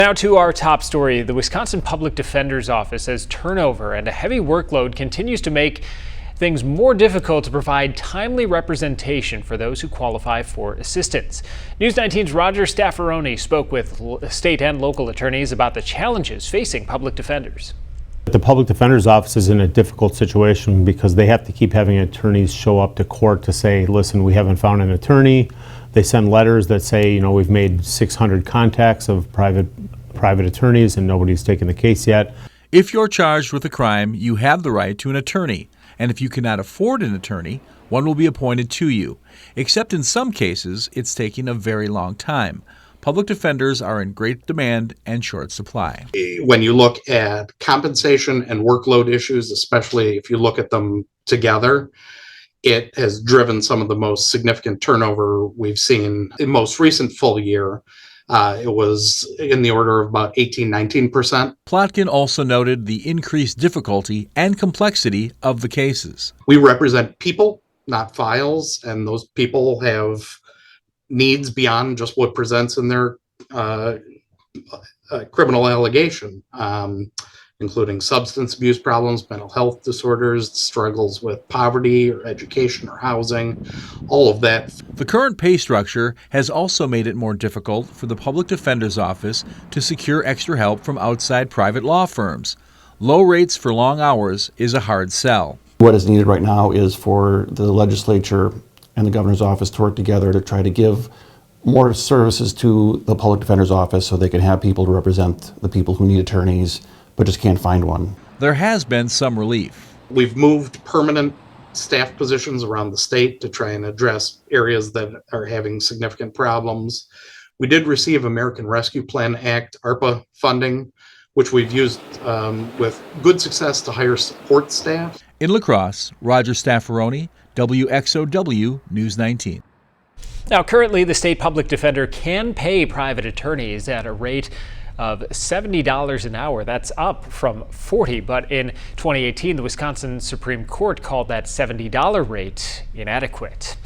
Now to our top story. The Wisconsin Public Defender's Office says turnover and a heavy workload continues to make things more difficult to provide timely representation for those who qualify for assistance. News 19's Roger Staffaroni spoke with state and local attorneys about the challenges facing public defenders. The Public Defender's Office is in a difficult situation because they have to keep having attorneys show up to court to say, listen, we haven't found an attorney. They send letters that say, we've made 600 contacts of private attorneys and nobody's taken the case yet. If you're charged with a crime, you have the right to an attorney. And if you cannot afford an attorney, one will be appointed to you. Except in some cases, it's taking a very long time. Public defenders are in great demand and short supply. When you look at compensation and workload issues, especially if you look at them together, it has driven some of the most significant turnover we've seen. In most recent full year, it was in the order of about 18-19%. Plotkin also noted the increased difficulty and complexity of the cases. We represent people, not files, and those people have needs beyond just what presents in their criminal allegation, including substance abuse problems, mental health disorders, struggles with poverty or education or housing, all of that. The current pay structure has also made it more difficult for the Public Defender's Office to secure extra help from outside private law firms. Low rates for long hours is a hard sell. What is needed right now is for the legislature and the governor's office to work together to try to give more services to the Public Defender's Office so they can have people to represent the people who need attorneys but just can't find one. There has been some relief. We've moved permanent staff positions around the state to try and address areas that are having significant problems. We did receive American Rescue Plan Act, ARPA funding, which we've used with good success to hire support staff. In La Crosse, Roger Staffaroni, WXOW News 19. Now, currently, the state public defender can pay private attorneys at a rate of $70 an hour. That's up from $40, but in 2018, the Wisconsin Supreme Court called that $70 rate inadequate.